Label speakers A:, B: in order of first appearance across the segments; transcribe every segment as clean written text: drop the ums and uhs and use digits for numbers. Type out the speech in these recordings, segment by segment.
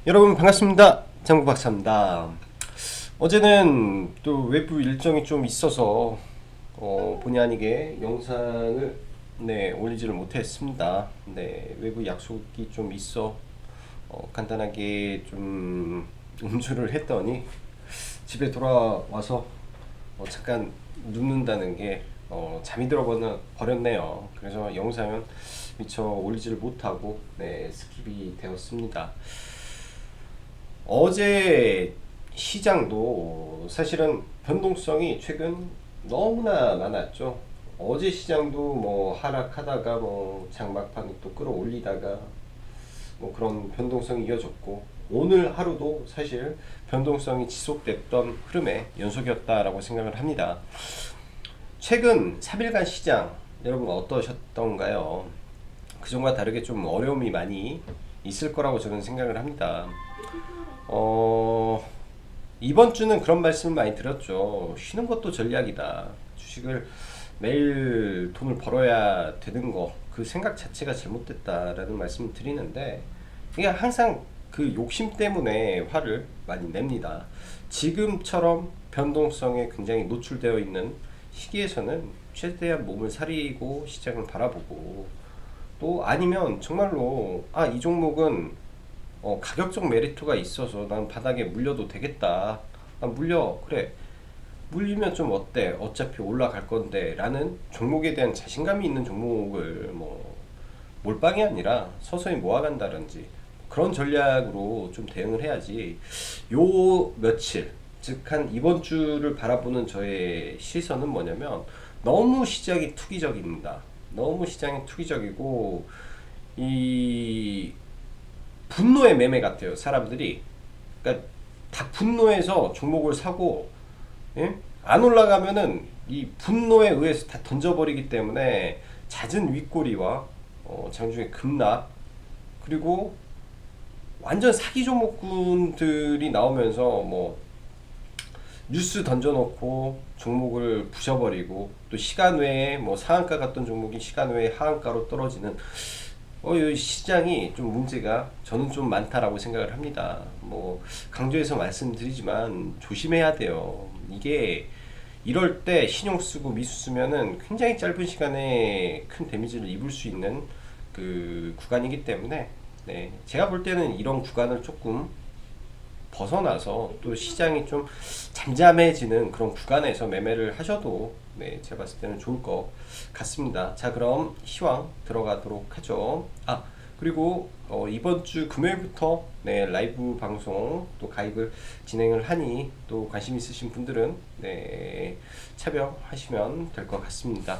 A: 여러분 반갑습니다. 장구박사입니다. 어제는 또 외부 일정이 좀 있어서 본의 아니게 영상을 올리지를 못했습니다. 외부 약속이 좀 있어 간단하게 좀 음주를 했더니 집에 돌아와서 잠깐 눕는다는 게 잠이 버렸네요. 그래서 영상은 미처 올리지를 못하고 스킵이 되었습니다. 어제 시장도 사실은 변동성이 최근 너무나 많았죠. 어제 시장도 뭐 하락하다가 뭐 장막판에 또 끌어올리다가 뭐 그런 변동성이 이어졌고, 오늘 하루도 사실 변동성이 지속됐던 흐름의 연속이었다라고 생각을 합니다. 최근 3일간 시장 여러분 어떠셨던가요? 그전과 다르게 좀 어려움이 많이 있을 거라고 저는 생각을 합니다. 어, 이번 주는 그런 말씀을 많이 들었죠. 쉬는 것도 전략이다. 주식을 매일 돈을 벌어야 되는 거, 그 생각 자체가 잘못됐다라는 말씀을 드리는데, 이게 항상 그 욕심 때문에 화를 많이 냅니다. 지금처럼 변동성에 굉장히 노출되어 있는 시기에서는 최대한 몸을 사리고 시장을 바라보고, 또 아니면 정말로 이 종목은 가격적 메리트가 있어서 난 바닥에 물려도 되겠다. 물려, 그래. 물리면 좀 어때? 어차피 올라갈 건데. 라는 종목에 대한 자신감이 있는 종목을 몰빵이 아니라 서서히 모아간다든지 그런 전략으로 좀 대응을 해야지. 요 며칠, 즉 한 이번 주를 바라보는 저의 시선은 뭐냐면, 너무 시장이 투기적입니다. 너무 시장이 투기적이고, 이 분노의 매매 같아요. 사람들이 그러니까 다 분노해서 종목을 사고, 예? 안 올라가면은 이 분노에 의해서 다 던져버리기 때문에 잦은 윗꼬리와 장중에 급락, 그리고 완전 사기 종목군들이 나오면서 뭐 뉴스 던져놓고 종목을 부셔버리고, 또 시간 외에 뭐 상한가 갔던 종목이 시간 외에 하한가로 떨어지는, 이 시장이 좀 문제가 저는 좀 많다라고 생각을 합니다. 뭐 강조해서 말씀드리지만 조심해야 돼요. 이게 이럴 때 신용 쓰고 미수 쓰면은 굉장히 짧은 시간에 큰 데미지를 입을 수 있는 그 구간이기 때문에, 제가 볼 때는 이런 구간을 조금 벗어나서 또 시장이 좀 잠잠해지는 그런 구간에서 매매를 하셔도 제가 봤을 때는 좋을 것 같습니다. 자, 그럼 시황 들어가도록 하죠. 그리고 이번 주 금요일부터 라이브 방송 또 가입을 진행을 하니, 또 관심 있으신 분들은 참여하시면 될 것 같습니다.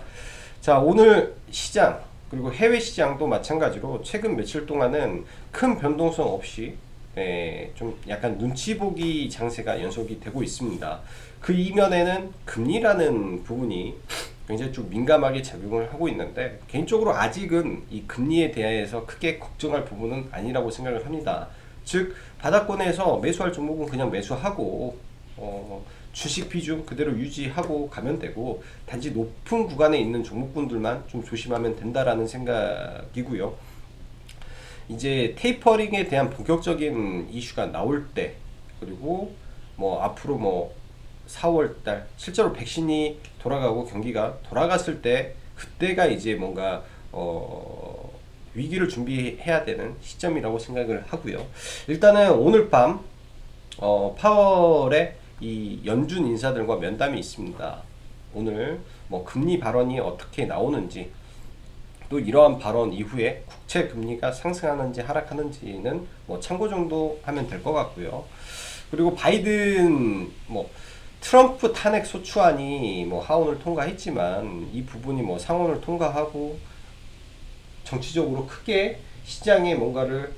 A: 자, 오늘 시장 그리고 해외 시장도 마찬가지로 최근 며칠 동안은 큰 변동성 없이 좀 약간 눈치 보기 장세가 연속이 되고 있습니다. 그 이면에는 금리라는 부분이 굉장히 좀 민감하게 작용을 하고 있는데, 개인적으로 아직은 이 금리에 대해서 크게 걱정할 부분은 아니라고 생각을 합니다. 즉 바닥권에서 매수할 종목은 그냥 매수하고, 주식 비중 그대로 유지하고 가면 되고, 단지 높은 구간에 있는 종목군들만 좀 조심하면 된다라는 생각이고요. 이제 테이퍼링에 대한 본격적인 이슈가 나올 때, 그리고 뭐 앞으로 뭐 4월달 실제로 백신이 돌아가고 경기가 돌아갔을 때, 그때가 이제 뭔가 위기를 준비해야 되는 시점이라고 생각을 하고요. 일단은 오늘 밤 파월의 이 연준 인사들과 면담이 있습니다. 오늘 뭐 금리 발언이 어떻게 나오는지, 또 이러한 발언 이후에 국채 금리가 상승하는지 하락하는지는 뭐 참고 정도 하면 될 것 같고요. 그리고 바이든 뭐 트럼프 탄핵 소추안이 뭐 하원을 통과했지만, 이 부분이 뭐 상원을 통과하고 정치적으로 크게 시장에 뭔가를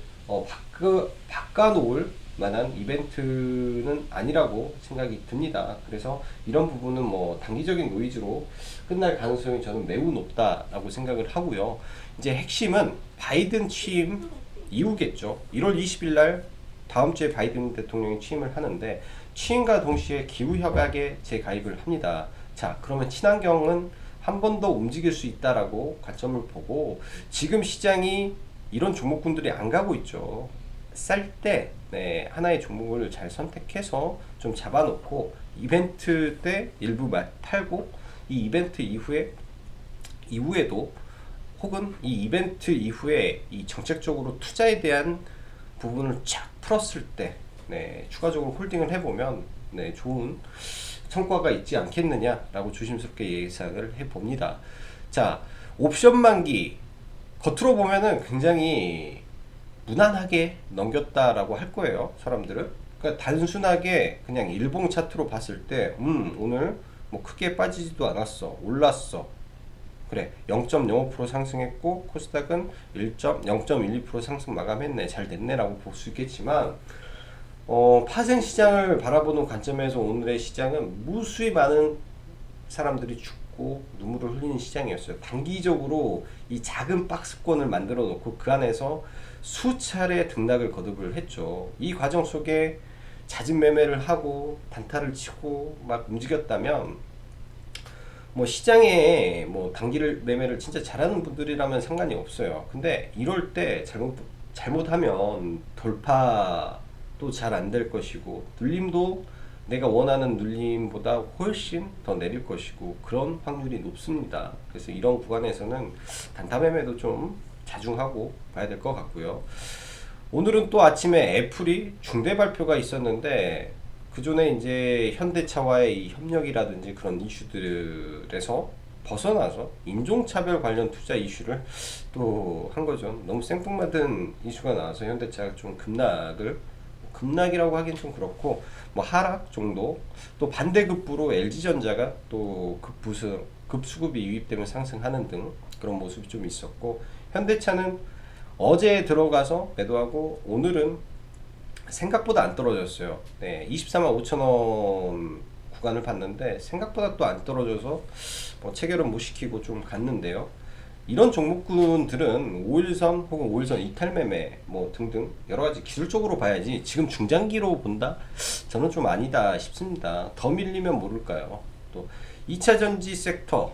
A: 바꿔놓을 만한 이벤트는 아니라고 생각이 듭니다. 그래서 이런 부분은 뭐 단기적인 노이즈로 끝날 가능성이 저는 매우 높다라고 생각을 하고요. 이제 핵심은 바이든 취임 이후겠죠. 1월 20일 날 다음 주에 바이든 대통령이 취임을 하는데, 취임과 동시에 기후협약에 재가입을 합니다. 자, 그러면 친환경은 한 번 더 움직일 수 있다라고 관점을 보고, 지금 시장이 이런 종목군들이 안 가고 있죠. 쌀 때 네, 하나의 종목을 잘 선택해서 좀 잡아놓고 이벤트 때 일부 팔고 이 이벤트 이후에도 혹은 이 이벤트 이후에 이 정책적으로 투자에 대한 부분을 쫙 풀었을 때 네, 추가적으로 홀딩을 해보면 네, 좋은 성과가 있지 않겠느냐라고 조심스럽게 예상을 해봅니다. 자, 옵션 만기 겉으로 보면은 굉장히 무난하게 넘겼다라고 할 거예요, 사람들은. 그러니까 단순하게 그냥 일봉 차트로 봤을 때, 오늘 뭐 크게 빠지지도 않았어, 올랐어. 그래, 0.05% 상승했고 코스닥은 0.12% 상승 마감했네, 잘 됐네라고 볼 수 있겠지만, 파생 시장을 바라보는 관점에서 오늘의 시장은 무수히 많은 사람들이 죽고 눈물을 흘리는 시장이었어요. 단기적으로 이 작은 박스권을 만들어 놓고 그 안에서 수차례 등락을 거듭을 했죠. 이 과정 속에 잦은 매매를 하고 단타를 치고 막 움직였다면 뭐 시장에 뭐 단기를 매매를 진짜 잘하는 분들이라면 상관이 없어요. 근데 이럴 때 잘못하면 돌파도 잘 안 될 것이고 눌림도 내가 원하는 눌림보다 훨씬 더 내릴 것이고 그런 확률이 높습니다. 그래서 이런 구간에서는 단타 매매도 좀 자중하고 봐야 될 것 같고요. 오늘은 또 아침에 애플이 중대 발표가 있었는데 그 전에 이제 현대차와의 이 협력이라든지 그런 이슈들에서 벗어나서 인종차별 관련 투자 이슈를 또 한 거죠. 너무 생뚱맞은 이슈가 나와서 현대차가 좀 급락이라고 하긴 좀 그렇고 뭐 하락 정도. 또 반대급부로 LG전자가 또 급수급이 유입되면 상승하는 등 그런 모습이 좀 있었고, 현대차는 어제 들어가서 매도하고 오늘은 생각보다 안 떨어졌어요. 네, 24만 5천 원 구간을 봤는데 생각보다 또 안 떨어져서 뭐 체결은 못 시키고 좀 갔는데요. 이런 종목군들은 5일선 혹은 5일선 이탈 매매 뭐 등등 여러 가지 기술적으로 봐야지 지금 중장기로 본다? 저는 좀 아니다 싶습니다. 더 밀리면 모를까요? 또 2차전지 섹터,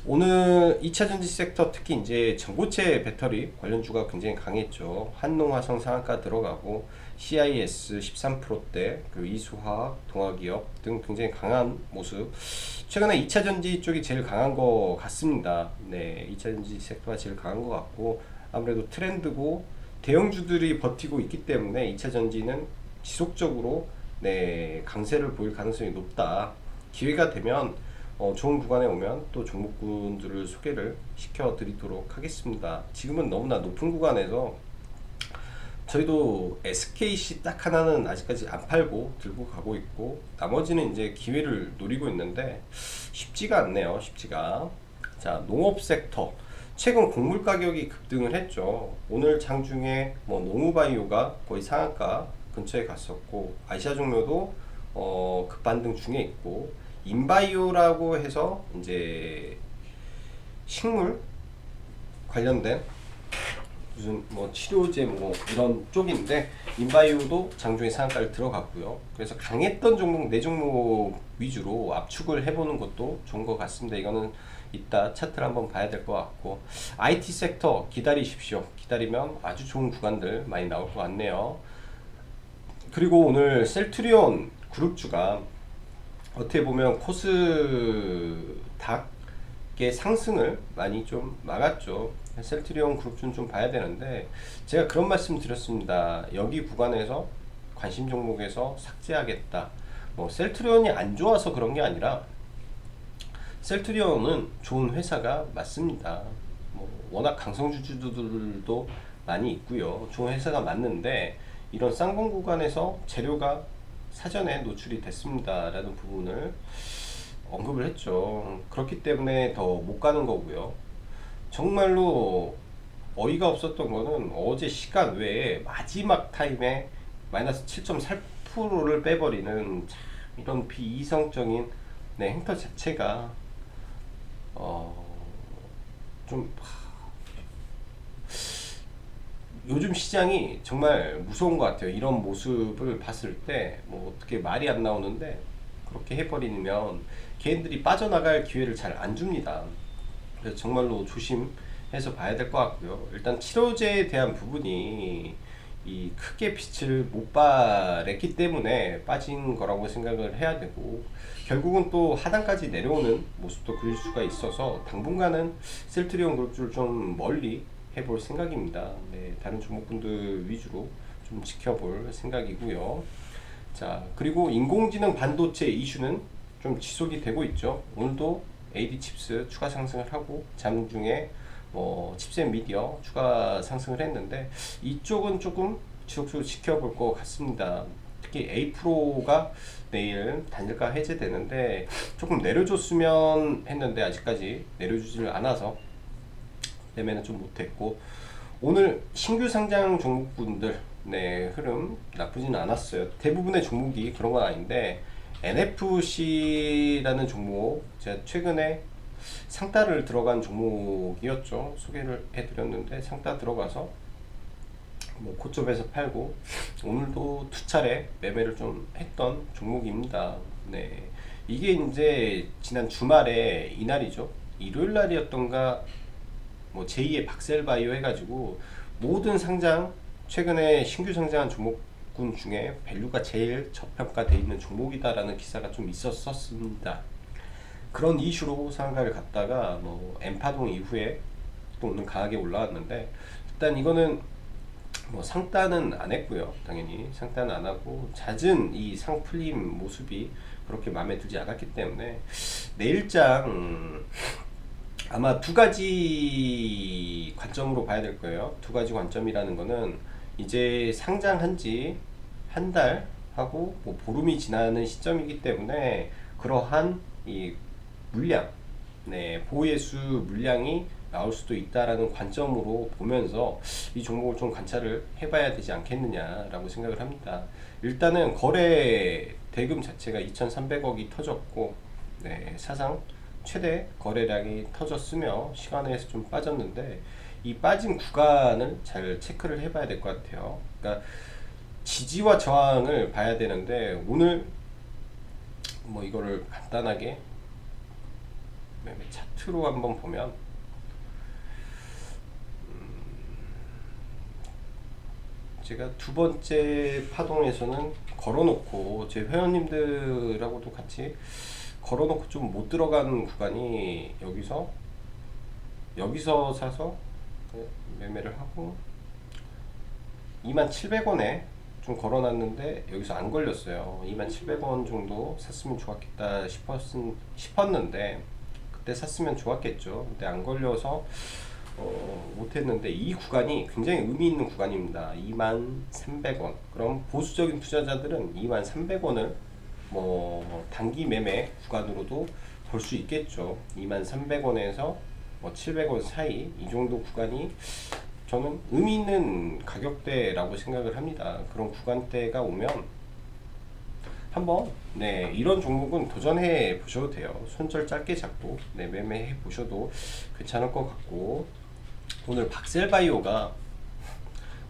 A: 오늘 2차전지 섹터 특히 이제 전고체 배터리 관련주가 굉장히 강했죠. 한농화성 상한가 들어가고 CIS 13%대, 그 이수화학, 동화기업 등 굉장히 강한 모습. 최근에 2차전지 쪽이 제일 강한 것 같습니다. 네, 2차전지 섹터가 제일 강한 것 같고 아무래도 트렌드고 대형주들이 버티고 있기 때문에 2차전지는 지속적으로 네, 강세를 보일 가능성이 높다. 기회가 되면 좋은 구간에 오면 또 종목군들을 소개를 시켜드리도록 하겠습니다. 지금은 너무나 높은 구간에서 저희도 SKC 딱 하나는 아직까지 안 팔고 들고 가고 있고 나머지는 이제 기회를 노리고 있는데 쉽지가 않네요. 쉽지가. 자, 농업 섹터 최근 곡물 가격이 급등을 했죠. 오늘 장중에 뭐 농우바이오가 거의 상한가 근처에 갔었고 아시아 종묘도 급반등 중에 있고, 인바이오라고 해서 이제 식물 관련된 무슨 뭐 치료제 뭐 이런 쪽인데 인바이오도 장중에 상한가를 들어갔고요. 그래서 강했던 종목 네 종목 위주로 압축을 해보는 것도 좋은 것 같습니다. 이거는 이따 차트를 한번 봐야 될 것 같고, IT 섹터 기다리십시오. 기다리면 아주 좋은 구간들 많이 나올 것 같네요. 그리고 오늘 셀트리온 그룹주가 어떻게 보면 코스닥의 상승을 많이 좀 막았죠. 셀트리온 그룹주는 좀 봐야 되는데 제가 그런 말씀 드렸습니다. 여기 구간에서 관심 종목에서 삭제하겠다. 뭐 셀트리온이 안 좋아서 그런 게 아니라 셀트리온은 좋은 회사가 맞습니다. 뭐 워낙 강성주주들도 많이 있고요. 좋은 회사가 맞는데 이런 쌍봉 구간에서 재료가 사전에 노출이 됐습니다 라는 부분을 언급을 했죠. 그렇기 때문에 더 못 가는 거고요. 정말로 어이가 없었던 거는 어제 시간 외에 마지막 타임에 마이너스 7.4%를 빼버리는 참 이런 비이성적인 네, 행태 자체가 좀 요즘 시장이 정말 무서운 것 같아요. 이런 모습을 봤을 때 뭐 어떻게 말이 안 나오는데 그렇게 해버리면 개인들이 빠져나갈 기회를 잘 안 줍니다. 그래서 정말로 조심해서 봐야 될 것 같고요. 일단 치료제에 대한 부분이 이 크게 빛을 못 발했기 때문에 빠진 거라고 생각을 해야 되고, 결국은 또 하단까지 내려오는 모습도 그릴 수가 있어서 당분간은 셀트리온 그룹주를 좀 멀리 해볼 생각입니다. 네, 다른 종목분들 위주로 좀 지켜볼 생각이고요. 자, 그리고 인공지능 반도체 이슈는 좀 지속이 되고 있죠. 오늘도 AD 칩스 추가 상승을 하고 장중에 칩셋 미디어 추가 상승을 했는데, 이쪽은 조금 지속적으로 지켜볼 것 같습니다. 특히 A 프로가 내일 단일가 해제되는데 조금 내려줬으면 했는데 아직까지 내려주지를 않아서 매매는 좀 못했고, 오늘 신규 상장 종목분들 네, 흐름 나쁘진 않았어요. 대부분의 종목이 그런 건 아닌데, NFC라는 종목 제가 최근에 상따를 들어간 종목이었죠. 소개를 해드렸는데 상따 들어가서 뭐 고점에서 팔고 오늘도 두 차례 매매를 좀 했던 종목입니다. 네, 이게 이제 지난 주말에 이날이죠. 일요일 날이었던가 뭐 제2의 박셀바이오 해가지고 모든 상장 최근에 신규 상장한 종목군 중에 밸류가 제일 저평가되어 있는 종목이다라는 기사가 좀 있었습니다. 그런 이슈로 상가를 갔다가 뭐 엠파동 이후에 또 오늘 강하게 올라왔는데, 일단 이거는 뭐 상단은 안 했고요. 당연히 상단은 안 하고 잦은 이 상풀림 모습이 그렇게 마음에 들지 않았기 때문에 내일장 아마 두 가지 관점으로 봐야 될 거예요. 두 가지 관점이라는 거는 이제 상장한 지 한 달 하고 뭐 보름이 지나는 시점이기 때문에 그러한 이 물량, 네, 보예수 물량이 나올 수도 있다라는 관점으로 보면서 이 종목을 좀 관찰을 해봐야 되지 않겠느냐라고 생각을 합니다. 일단은 거래 대금 자체가 2,300억이 터졌고, 네, 사상 최대 거래량이 터졌으며 시간에서 좀 빠졌는데, 이 빠진 구간을 잘 체크를 해봐야 될 것 같아요. 그러니까 지지와 저항을 봐야 되는데, 오늘 뭐 이거를 간단하게 차트로 한번 보면 제가 두 번째 파동에서는 걸어놓고 제 회원님들하고도 같이 걸어놓고 좀 못 들어간 구간이 여기서 사서 매매를 하고 27,000원에 좀 걸어놨는데 여기서 안 걸렸어요. 27,000원 정도 샀으면 좋았겠다 싶었는데 그때 샀으면 좋았겠죠. 근데 안 걸려서 못했는데, 이 구간이 굉장히 의미 있는 구간입니다. 23,000원. 그럼 보수적인 투자자들은 23,000원을 뭐 단기 매매 구간으로도 볼 수 있겠죠. 23,000원에서 뭐 700원 사이 이 정도 구간이 저는 의미 있는 가격대라고 생각을 합니다. 그런 구간대가 오면 한번 네, 이런 종목은 도전해 보셔도 돼요. 손절 짧게 잡고 네, 매매해 보셔도 괜찮을 것 같고, 오늘 박셀바이오가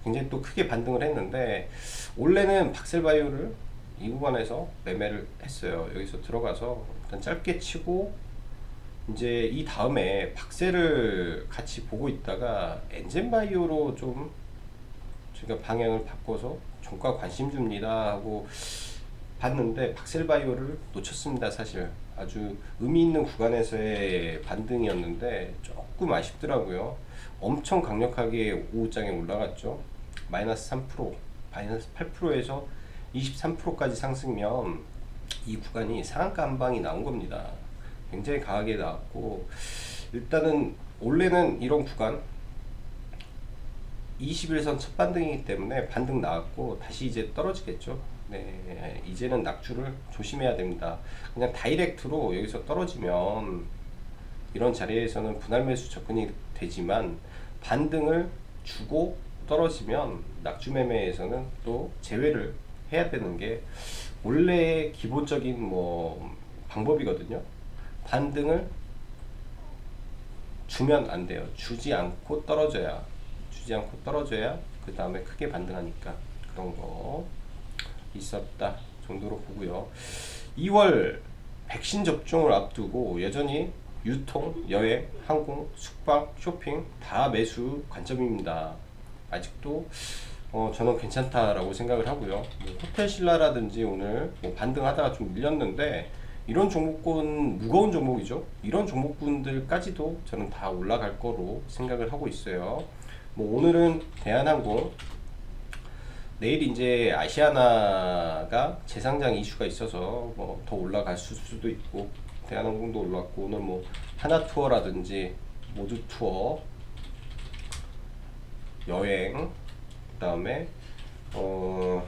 A: 굉장히 또 크게 반등을 했는데, 원래는 박셀바이오를 이 구간에서 매매를 했어요. 여기서 들어가서 일단 짧게 치고 이제 이 다음에 박셀을 같이 보고 있다가 엔젠바이오로 좀 제가 방향을 바꿔서 종가 관심 줍니다 하고 봤는데 박셀바이오를 놓쳤습니다. 사실 아주 의미 있는 구간에서의 반등이었는데 조금 아쉽더라고요. 엄청 강력하게 오후장에 올라갔죠. 마이너스 3%, 마이너스 8%에서 23%까지 상승면 이 구간이 상한가 한 방이 나온 겁니다. 굉장히 강하게 나왔고, 일단은 원래는 이런 구간 21선 첫 반등이기 때문에 반등 나왔고 다시 이제 떨어지겠죠. 네, 이제는 낙주를 조심해야 됩니다. 그냥 다이렉트로 여기서 떨어지면 이런 자리에서는 분할 매수 접근이 되지만, 반등을 주고 떨어지면 낙주 매매에서는 또 제외를 해야 되는 게 원래 기본적인 뭐 방법이거든요. 반등을 주면 안 돼요. 주지 않고 떨어져야 그 다음에 크게 반등하니까 그런 거 있었다 정도로 보고요. 2월 백신 접종을 앞두고 여전히 유통, 여행, 항공, 숙박, 쇼핑 다 매수 관점입니다. 아직도 저는 괜찮다라고 생각을 하고요. 뭐 호텔 신라라든지 오늘 뭐 반등하다가 좀 밀렸는데 이런 종목군 무거운 종목이죠. 이런 종목군들까지도 저는 다 올라갈 거로 생각을 하고 있어요. 뭐 오늘은 대한항공, 내일 이제 아시아나가 재상장 이슈가 있어서 뭐 더 올라갈 수도 있고 대한항공도 올랐고 오늘 뭐 하나투어라든지 모두투어 여행 그다음에 뭐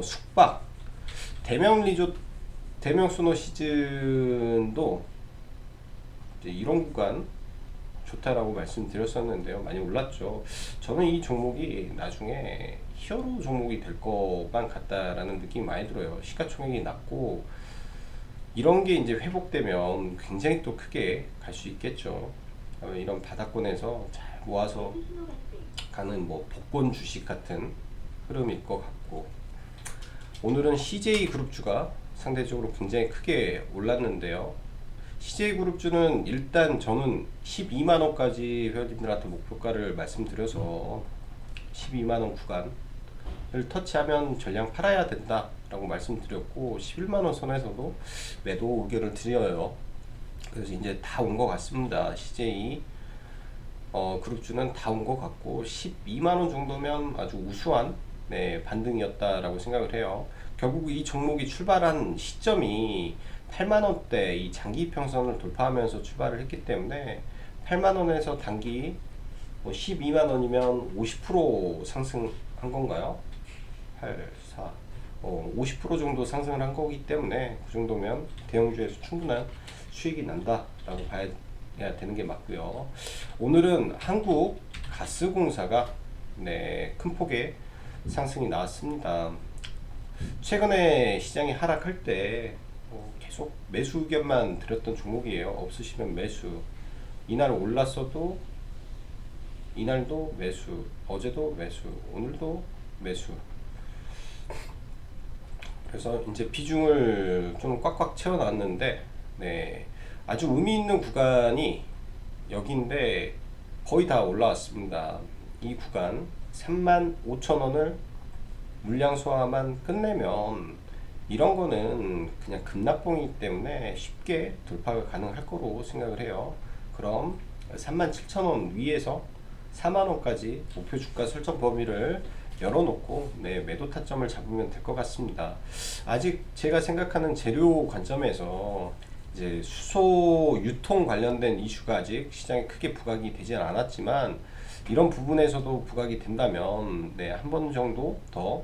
A: 숙박 대명 리조트 대명 소노 시즌도 이제 이런 구간 좋다라고 말씀드렸었는데요. 많이 올랐죠. 저는 이 종목이 나중에 히어로 종목이 될 것만 같다라는 느낌이 많이 들어요. 시가총액이 낮고 이런 게 이제 회복되면 굉장히 또 크게 갈 수 있겠죠. 이런 바닥권에서 잘 모아서 가는 뭐 복권 주식 같은 흐름일 것 같고 오늘은 CJ 그룹주가 상대적으로 굉장히 크게 올랐는데요. CJ그룹주는 일단 저는 12만원까지 회원님들한테 목표가를 말씀드려서 12만원 구간을 터치하면 전량 팔아야 된다 라고 말씀드렸고 11만원 선에서도 매도 의견을 드려요. 그래서 이제 다 온 것 같습니다. CJ 그룹주는 다 온 것 같고 12만원 정도면 아주 우수한 반등이었다라고 생각을 해요. 결국 이 종목이 출발한 시점이 8만원대 이 장기 평선을 돌파하면서 출발을 했기 때문에 8만원에서 단기 뭐 12만원이면 50% 상승한 건가요? 8, 4, 50% 정도 상승을 한 거기 때문에 그 정도면 대형주에서 충분한 수익이 난다 라고 봐야 되는 게 맞고요. 오늘은 한국가스공사가 큰 폭의 상승이 나왔습니다. 최근에 시장이 하락할 때 계속 매수 의견만 드렸던 종목이에요. 없으시면 매수. 이날 올랐어도 이날도 매수, 어제도 매수, 오늘도 매수. 그래서 이제 비중을 좀 꽉꽉 채워놨는데 아주 의미 있는 구간이 여기인데 거의 다 올라왔습니다. 이 구간 35,000원을 물량 소화만 끝내면 이런 거는 그냥 급락봉이기 때문에 쉽게 돌파가 가능할 거로 생각을 해요. 그럼 37,000원 위에서 4만원까지 목표 주가 설정 범위를 열어놓고 매도 타점을 잡으면 될 것 같습니다. 아직 제가 생각하는 재료 관점에서 이제 수소 유통 관련된 이슈가 아직 시장에 크게 부각이 되지 않았지만 이런 부분에서도 부각이 된다면 한 번 정도 더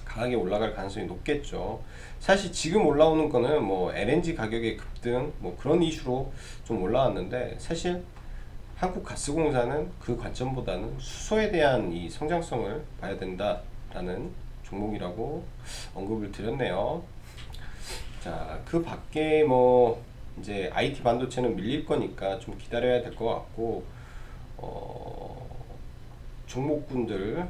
A: 강하게 올라갈 가능성이 높겠죠. 사실 지금 올라오는 거는 뭐 LNG 가격의 급등 뭐 그런 이슈로 좀 올라왔는데 사실 한국가스공사는 그 관점보다는 수소에 대한 이 성장성을 봐야 된다라는 종목이라고 언급을 드렸네요. 자, 그 밖에 뭐 이제 IT 반도체는 밀릴 거니까 좀 기다려야 될 것 같고 종목군들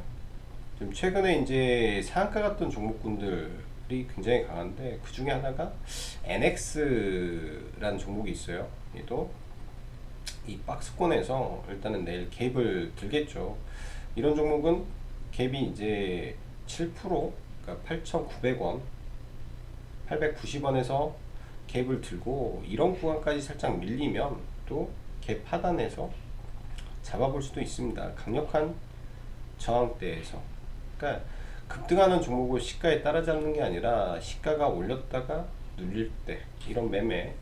A: 좀 최근에 이제 상한가 같던 종목군들이 굉장히 강한데 그 중에 하나가 NX라는 종목이 있어요. 얘도 이 박스권에서 일단은 내일 갭을 들겠죠. 이런 종목은 갭이 이제 7% 그러니까 8,900원 890원에서 갭을 들고 이런 구간까지 살짝 밀리면 또 갭 하단에서 잡아볼 수도 있습니다. 강력한 저항대에서. 그러니까 급등하는 종목을 시가에 따라잡는 게 아니라 시가가 올렸다가 눌릴 때 이런 매매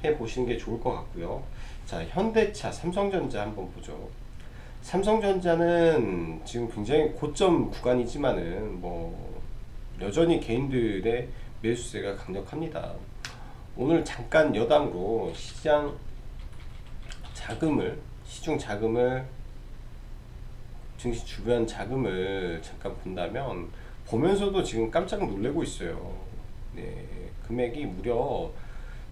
A: 해 보시는 게 좋을 것 같고요. 자, 현대차, 삼성전자 한번 보죠. 삼성전자는 지금 굉장히 고점 구간이지만은 뭐 여전히 개인들의 매수세가 강력합니다. 오늘 잠깐 여담으로 시중 자금을 증시 주변 자금을 잠깐 본다면 보면서도 지금 깜짝 놀래고 있어요. 금액이 무려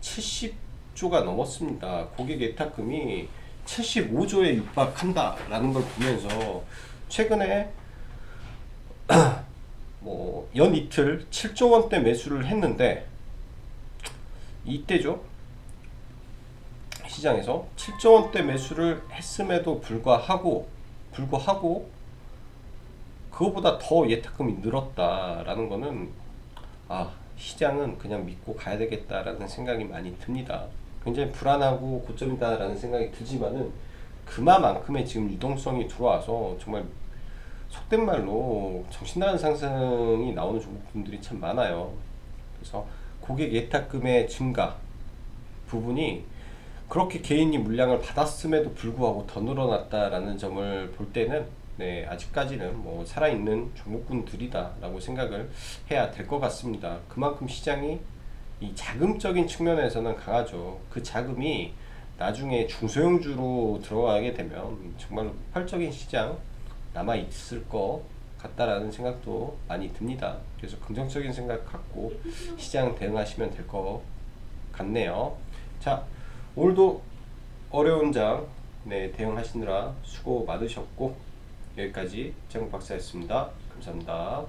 A: 70조가 넘었습니다. 고객 예탁금이 75조에 육박한다라는 걸 보면서 최근에 뭐 연 이틀 7조 원대 매수를 했는데 이때죠. 시장에서 7조 원대 매수를 했음에도 불구하고 그거보다 더 예탁금이 늘었다라는 거는 시장은 그냥 믿고 가야 되겠다라는 생각이 많이 듭니다. 굉장히 불안하고 고점이다라는 생각이 들지만은 그만큼의 지금 유동성이 들어와서 정말 속된 말로 정신 나간 상승이 나오는 종목분들이 참 많아요. 그래서 고객 예탁금의 증가 부분이 그렇게 개인이 물량을 받았음에도 불구하고 더 늘어났다라는 점을 볼 때는 아직까지는 뭐 살아있는 종목군들이다라고 생각을 해야 될 것 같습니다. 그만큼 시장이 이 자금적인 측면에서는 강하죠. 그 자금이 나중에 중소형주로 들어가게 되면 정말로 폭발적인 시장 남아 있을 것 같다라는 생각도 많이 듭니다. 그래서 긍정적인 생각 갖고 시장 대응하시면 될 것 같네요. 자, 오늘도 어려운 장 대응하시느라 수고 많으셨고 여기까지 장 박사였습니다. 감사합니다.